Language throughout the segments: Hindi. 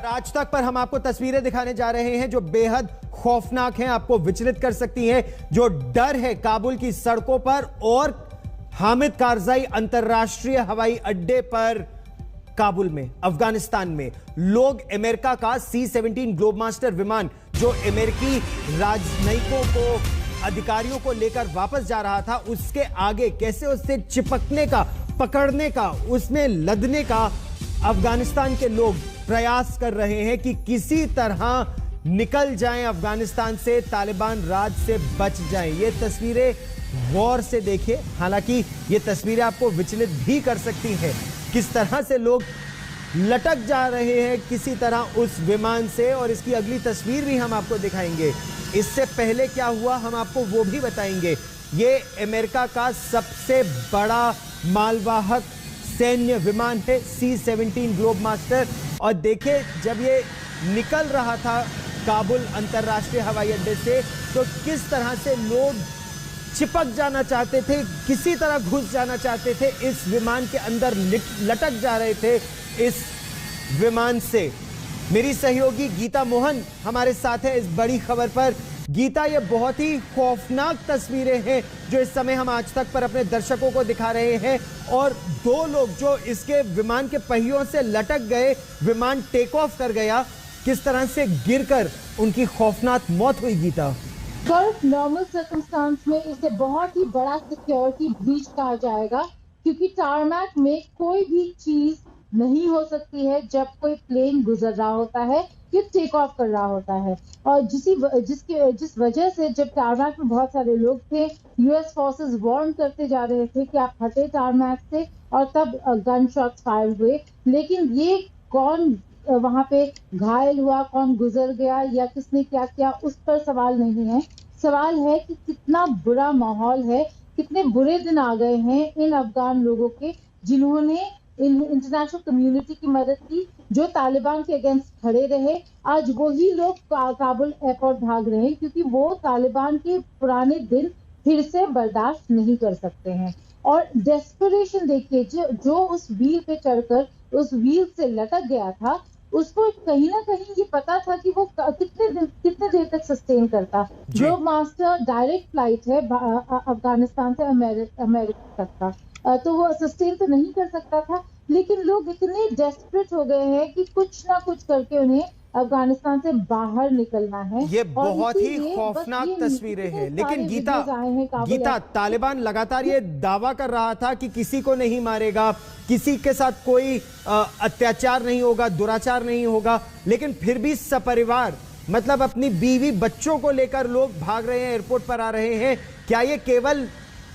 आज तक पर हम आपको तस्वीरें दिखाने जा रहे हैं जो बेहद खौफनाक हैं, आपको विचलित कर सकती हैं। जो डर है काबुल की सड़कों पर और हामिद कारजाई अंतरराष्ट्रीय हवाई अड्डे पर काबुल में, अफगानिस्तान में लोग अमेरिका का C-17 ग्लोबमास्टर विमान जो अमेरिकी राजनयिकों को, अधिकारियों को लेकर वापस जा रहा था, उसके आगे कैसे उससे चिपकने का, पकड़ने का, उसमें लदने का अफगानिस्तान के लोग प्रयास कर रहे हैं कि किसी तरह निकल जाएं अफगानिस्तान से, तालिबान राज से बच जाएं। ये तस्वीरें गौर से देखिए, हालांकि ये तस्वीरें आपको विचलित भी कर सकती हैं। किस तरह से लोग लटक जा रहे हैं किसी तरह उस विमान से, और इसकी अगली तस्वीर भी हम आपको दिखाएंगे। इससे पहले क्या हुआ हम आपको वो भी बताएंगे। ये अमेरिका का सबसे बड़ा मालवाहक सैन्य विमान है C-17 ग्लोबमास्टर, और देखिए जब ये निकल रहा था काबुल अंतरराष्ट्रीय हवाई अड्डे से तो किस तरह से लोग चिपक जाना चाहते थे, किसी तरह घुस जाना चाहते थे, इस विमान के अंदर लटक जा रहे थे इस विमान से। मेरी सहयोगी गीता मोहन हमारे साथ है इस बड़ी खबर पर। गीता, ये बहुत ही खौफनाक तस्वीरें हैं जो इस समय हम आज तक पर अपने दर्शकों को दिखा रहे हैं, और दो लोग जो इसके विमान के पहियों से लटक गए, विमान टेक ऑफ कर गया, किस तरह से गिरकर उनकी खौफनाक मौत हुई। गीता, नॉर्मल सर्कमस्टांस में इसे बहुत ही बड़ा सिक्योरिटी ब्रीच कहा जाएगा, क्योंकि टारमैक में कोई भी चीज नहीं हो सकती है जब कोई प्लेन गुजर रहा होता है या टेक ऑफ कर रहा होता है। और जिस वजह से जब टारमैक में बहुत सारे लोग थे, यूएस फोर्सेस वार्न करते जा रहे थे कि आप हटे टारमैक से, और तब गन शॉट्स फायर हुए। लेकिन ये कौन वहां पे घायल हुआ, कौन गुजर गया या किसने क्या किया, उस पर सवाल नहीं है। सवाल है कि कितना बुरा माहौल है, कितने बुरे दिन आ गए हैं इन अफगान लोगों के, जिन्होंने इंटरनेशनल कम्युनिटी की मदद की, जो तालिबान के अगेंस्ट खड़े रहे। आज वही लोग काबुल एयरपोर्ट भाग रहे हैं, क्योंकि वो तालिबान के पुराने दिन फिर से बर्दाश्त नहीं कर सकते हैं। और डेस्परेशन देखिए, जो उस व्हील पे चढ़कर उस व्हील से लटक गया था, उसको कहीं ना कहीं ये पता था कि वो कितने देर तक सस्टेन करता। जो मास्टर डायरेक्ट फ्लाइट है अफगानिस्तान से अमेरिका तक का, तो वो सस्टेन तो नहीं कर सकता था। लेकिन लोग इतने डेस्परेट हो गए हैं कि कुछ ना कुछ करके उन्हें अफगानिस्तान से बाहर निकलना है। ये बहुत ही खौफनाक तस्वीरें हैं। लेकिन गीता, तालिबान लगातार ये दावा कर रहा था कि किसी को नहीं मारेगा, किसी के साथ कोई अत्याचार नहीं होगा, दुराचार नहीं होगा, लेकिन फिर भी सपरिवार, मतलब अपनी बीवी बच्चों को लेकर लोग भाग रहे हैं, एयरपोर्ट पर आ रहे हैं। क्या ये केवल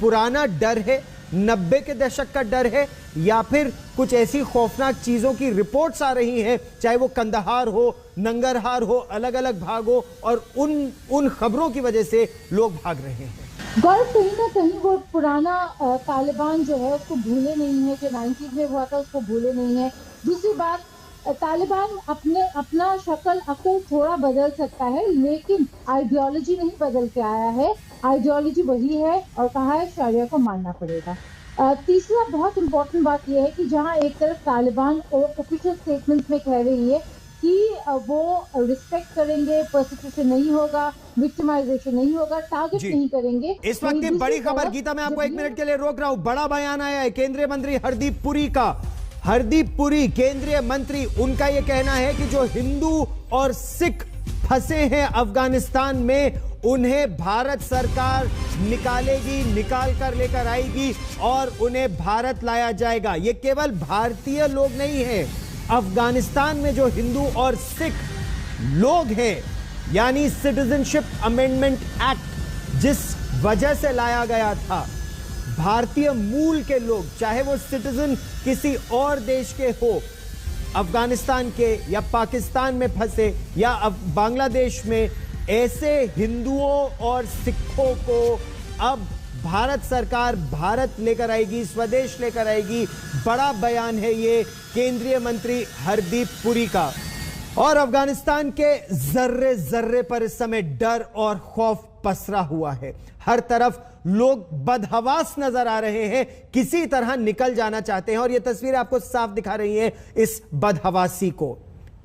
पुराना डर है, 90 के दशक का डर है, या फिर कुछ ऐसी खौफनाक चीजों की रिपोर्ट्स आ रही हैं, चाहे वो कंदहार हो, नंगरहार हो, अलग अलग भाग हो, और उन खबरों की वजह से लोग भाग रहे हैं? गौरव, कहीं ना कहीं वो पुराना तालिबान जो है उसको भूले नहीं है, जो 90s में हुआ था उसको भूले नहीं है। दूसरी बात, तालिबान अपना अकल थोड़ा बदल सकता है, लेकिन आइडियोलॉजी नहीं बदल के आया है। आइडियोलॉजी वही है, और कहा है शरिया को मानना पड़ेगा। तीसरा बहुत इंपॉर्टेंट बात यह है कि जहां एक तरफ तालिबान ऑफिशियल स्टेटमेंट्स में कह रही है कि वो रिस्पेक्ट करेंगे, परसिक्यूशन नहीं होगा, विक्टिमाइजेशन नहीं होगा, टारगेट नहीं करेंगे। इस वक्त की बड़ी खबर, गीता मैं आपको 1 मिनट के लिए रोक रहा हूं, बड़ा बयान आया है केंद्रीय मंत्री हरदीप पुरी का। हरदीप पुरी केंद्रीय मंत्री, उनका यह कहना है कि जो हिंदू और सिख फंसे हैं अफगानिस्तान में, उन्हें भारत सरकार निकालेगी, निकाल कर लेकर आएगी और उन्हें भारत लाया जाएगा। ये केवल भारतीय लोग नहीं हैं, अफगानिस्तान में जो हिंदू और सिख लोग हैं, यानी सिटीजनशिप अमेंडमेंट एक्ट जिस वजह से लाया गया था, भारतीय मूल के लोग, चाहे वो सिटीजन किसी और देश के हो, अफगानिस्तान के या पाकिस्तान में फंसे या बांग्लादेश में, ऐसे हिंदुओं और सिखों को अब भारत सरकार भारत लेकर आएगी, स्वदेश लेकर आएगी। बड़ा बयान है ये केंद्रीय मंत्री हरदीप पुरी का। और अफगानिस्तान के जर्रे जर्रे पर इस समय डर और खौफ पसरा हुआ है। हर तरफ लोग बदहवास नजर आ रहे हैं, किसी तरह निकल जाना चाहते हैं, और ये तस्वीर आपको साफ दिखा रही है इस बदहवासी को।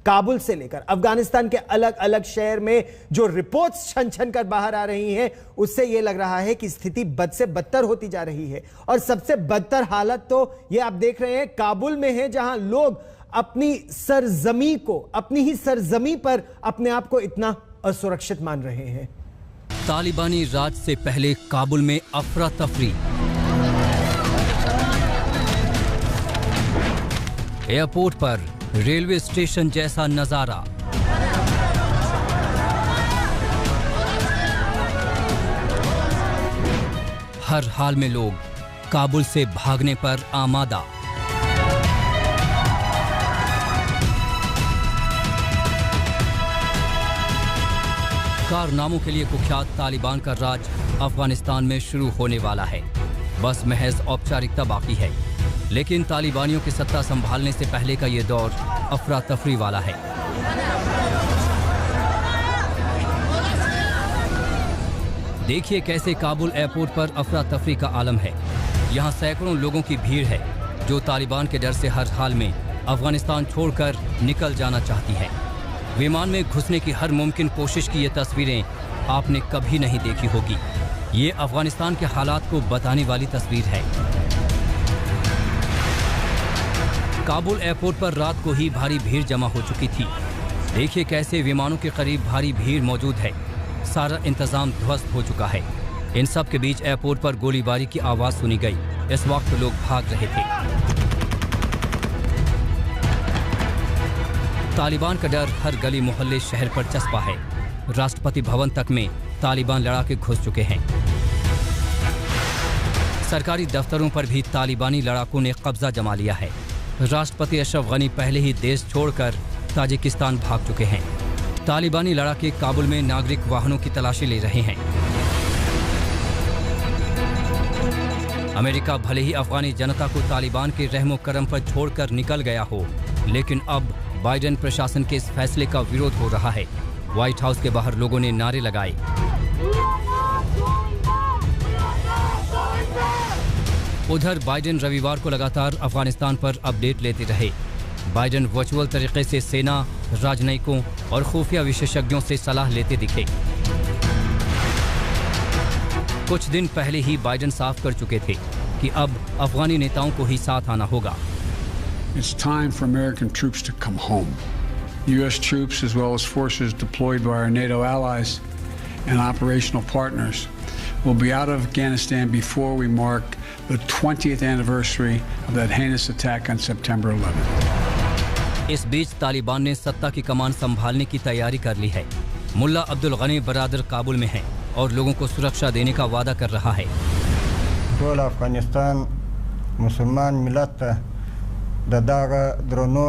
काबुल से लेकर अफगानिस्तान के अलग अलग शहर में जो रिपोर्ट्स छन छन कर बाहर आ रही हैं, उससे यह लग रहा है कि स्थिति बद से बदतर होती जा रही है। और सबसे बदतर हालत तो यह आप देख रहे हैं काबुल में है, जहां लोग अपनी ही सरजमी पर अपने आप को इतना असुरक्षित मान रहे हैं। तालिबानी राज से पहले काबुल में अफरा तफरी, एयरपोर्ट पर रेलवे स्टेशन जैसा नजारा, हर हाल में लोग काबुल से भागने पर आमादा। कारनामों के लिए कुख्यात तालिबान का राज अफगानिस्तान में शुरू होने वाला है। बस महज औपचारिकता बाकी है, लेकिन तालिबानियों की सत्ता संभालने से पहले का यह दौर अफरा तफरी वाला है। देखिए कैसे काबुल एयरपोर्ट पर अफरा तफरी का आलम है। यहाँ सैकड़ों लोगों की भीड़ है जो तालिबान के डर से हर हाल में अफगानिस्तान छोड़कर निकल जाना चाहती है। विमान में घुसने की हर मुमकिन कोशिश की ये तस्वीरें आपने कभी नहीं देखी होगी। ये अफगानिस्तान के हालात को बताने वाली तस्वीर है। काबुल एयरपोर्ट पर रात को ही भारी भीड़ जमा हो चुकी थी। देखिए कैसे विमानों के करीब भारी भीड़ मौजूद है। सारा इंतजाम ध्वस्त हो चुका है। इन सब के बीच एयरपोर्ट पर गोलीबारी की आवाज सुनी गई। इस वक्त लोग भाग रहे थे। तालिबान का डर हर गली मोहल्ले शहर पर चस्पा है। राष्ट्रपति भवन तक में तालिबान लड़ाके घुस चुके हैं। सरकारी दफ्तरों पर भी तालिबानी लड़ाकों ने कब्जा जमा लिया है। राष्ट्रपति अशरफ गनी पहले ही देश छोड़कर ताजिकिस्तान भाग चुके हैं। तालिबानी लड़ाके काबुल में नागरिक वाहनों की तलाशी ले रहे हैं। अमेरिका भले ही अफगानी जनता को तालिबान के रहमो करम पर छोड़कर निकल गया हो, लेकिन अब बाइडेन प्रशासन के इस फैसले का विरोध हो रहा है। व्हाइट हाउस के बाहर लोगों ने नारे लगाए। उधर बाइडेन रविवार को लगातार अफगानिस्तान पर अपडेट लेते रहे। बाइडेन वर्चुअल तरीके से सेना, राजनयिकों और खुफिया विशेषज्ञों से सलाह लेते दिखे। कुछ दिन पहले ही बाइडेन साफ कर चुके थे कि अब अफगानी नेताओं को ही साथ आना होगा। It's time for American troops to come home. U.S. troops, as well as forces deployed by our NATO allies and operational partners, will be out of Afghanistan before we mark the 20th anniversary of that heinous attack on September 11th. इस बीच तालिबान ने सत्ता की कमान संभालने की तैयारी कर ली है। मुल्ला अब्दुल गनी बरादर काबुल में हैं और लोगों को सुरक्षा देने का वादा कर रहा है। अफगानिस्तान मुसलमान मिलत ददागा द्रोनो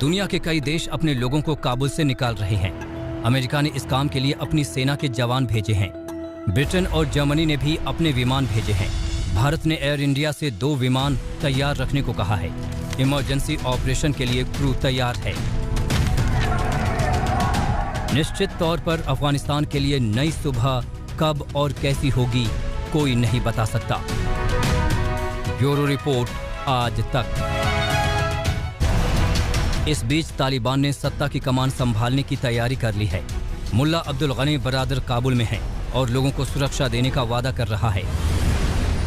दुनिया के कई देश अपने लोगों को काबुल से निकाल रहे हैं। अमेरिका ने इस काम के लिए अपनी सेना के जवान भेजे हैं। ब्रिटेन और जर्मनी ने भी अपने विमान भेजे हैं। भारत ने एयर इंडिया से 2 विमान तैयार रखने को कहा है। इमरजेंसी ऑपरेशन के लिए क्रू तैयार है। निश्चित तौर पर अफगानिस्तान के लिए नई सुबह कब और कैसी होगी कोई नहीं बता सकता। ब्यूरो रिपोर्ट आज तक। इस बीच तालिबान ने सत्ता की कमान संभालने की तैयारी कर ली है। मुल्ला अब्दुल गनी बरादर काबुल में हैं और लोगों को सुरक्षा देने का वादा कर रहा है।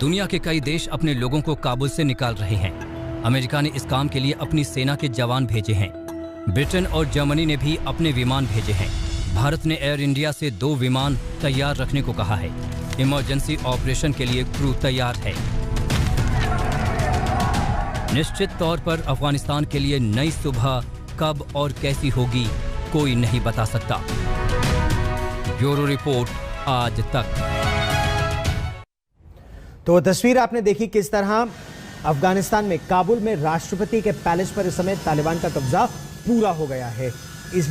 दुनिया के कई देश अपने लोगों को काबुल से निकाल रहे हैं। अमेरिका ने इस काम के लिए अपनी सेना के जवान भेजे हैं। ब्रिटेन और जर्मनी ने भी अपने विमान भेजे हैं। भारत ने एयर इंडिया से 2 विमान तैयार रखने को कहा है। इमरजेंसी ऑपरेशन के लिए क्रू तैयार है। निश्चित तौर पर अफगानिस्तान के लिए नई सुबह कब और कैसी होगी कोई नहीं बता सकता। ब्यूरो रिपोर्ट आज तक। तो तस्वीर आपने देखी किस तरह अफगानिस्तान में काबुल में राष्ट्रपति के पैलेस पर इस समय तालिबान का कब्जा पूरा हो गया है। इस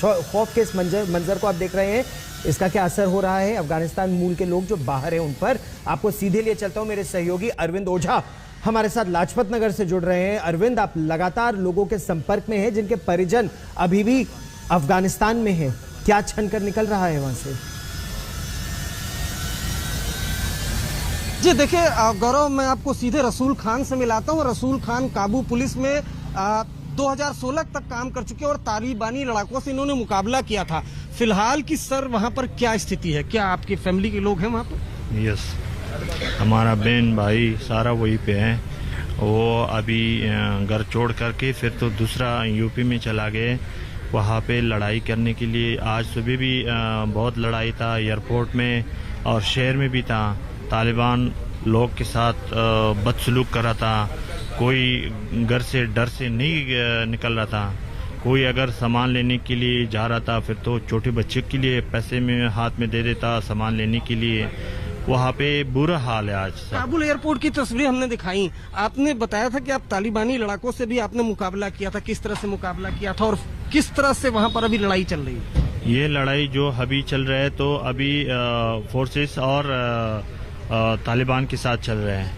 खौफ के इस मंजर को आप देख रहे हैं, इसका क्या असर हो रहा है अफगानिस्तान मूल के लोग जो बाहर हैं उन पर। आपको सीधे लिए चलता हूं, मेरे सहयोगी अरविंद ओझा हमारे साथ लाजपत नगर से जुड़ रहे हैं। अरविंद, आप लगातार लोगों के संपर्क में हैं जिनके परिजन अभी भी अफगानिस्तान में हैं, क्या छन कर निकल रहा है वहां से? जी देखिए गौरव, मैं आपको सीधे रसूल खान से मिलाता हूँ। रसूल खान काबू पुलिस में 2016 तक काम कर चुके हैं और तालिबानी लड़ाकों से इन्होंने मुकाबला किया था। फिलहाल की सर वहाँ पर क्या स्थिति है? क्या आपकी फैमिली के लोग हैं वहाँ पर? यस, हमारा बहन भाई सारा वहीं पे है। वो अभी घर छोड़ करके फिर तो दूसरा यूपी में चला गए, वहाँ पे लड़ाई करने के लिए। आज सुबह भी बहुत लड़ाई था एयरपोर्ट में और शहर में भी था। तालिबान लोग के साथ बदसलूक कर रहा था। कोई घर से डर से नहीं निकल रहा था। कोई अगर सामान लेने के लिए जा रहा था फिर तो छोटे बच्चे के लिए पैसे में हाथ में दे देता सामान लेने के लिए। वहाँ पे बुरा हाल है आज। काबुल एयरपोर्ट की तस्वीर हमने दिखाई। आपने बताया था कि आप तालिबानी लड़ाकों से भी आपने मुकाबला किया था। किस तरह से मुकाबला किया था और किस तरह से वहाँ पर अभी लड़ाई चल रही है? ये लड़ाई जो अभी चल रहा है तो अभी फोर्सेस और तालिबान के साथ चल रहे हैं।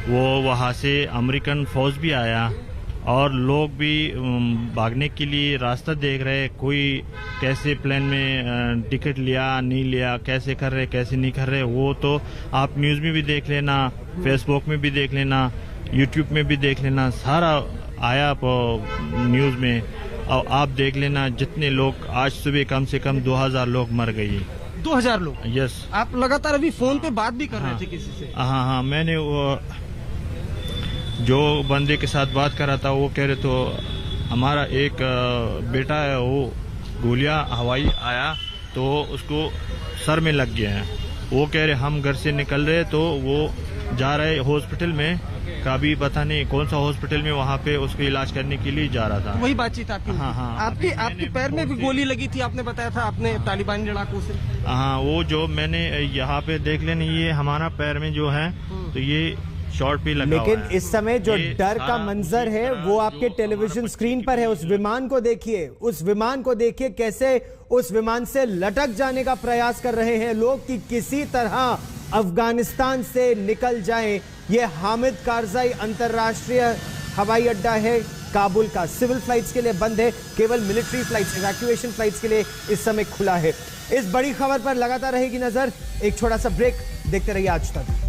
वो वहाँ से अमेरिकन फौज भी आया और लोग भी भागने के लिए रास्ता देख रहे। कोई कैसे प्लेन में टिकट लिया नहीं लिया, कैसे कर रहे कैसे नहीं कर रहे, वो तो आप न्यूज़ में भी देख लेना, फेसबुक में भी देख लेना, यूट्यूब में भी देख लेना, सारा आया न्यूज़ में। और आप देख लेना जितने लोग आज सुबह कम से कम 2000 लोग मर गए। 2000 लोग? यस। आप लगातार अभी फोन पे बात भी कर रहे थे किसी से? हाँ, मैंने वो जो बंदे के साथ बात कर रहा था वो कह रहे तो हमारा एक बेटा है, वो गोलियां हवाई आया तो उसको सर में लग गया है। वो कह रहे हम घर से निकल रहे तो वो जा रहे हॉस्पिटल में, कभी पता नहीं कौन सा हॉस्पिटल में, वहाँ पे उसको इलाज करने के लिए जा रहा था। वही बातचीत आपकी? हाँ। आपके पैर में भी गोली लगी थी, आपने बताया था आपने तालिबानी लड़ाकों से? हाँ, वो जो मैंने यहाँ पे देख लेना, ये हमारा पैर में जो है तो ये शॉर्ट भी लगा। लेकिन इस समय जो डर का मंजर है वो आपके टेलीविजन स्क्रीन पर है। उस विमान को देखिए, उस विमान को देखिए कैसे उस विमान से लटक जाने का प्रयास कर रहे हैं लोग कि किसी तरह अफगानिस्तान से निकल जाएं। ये हामिद कारजाई अंतरराष्ट्रीय हवाई अड्डा है काबुल का, सिविल फ्लाइट्स के लिए बंद है, केवल मिलिट्री फ्लाइट्स, इवैक्यूएशन फ्लाइट्स के लिए इस समय खुला है। इस बड़ी खबर पर लगातार रहेगी नजर। एक छोटा सा ब्रेक, देखते रहिए आज तक।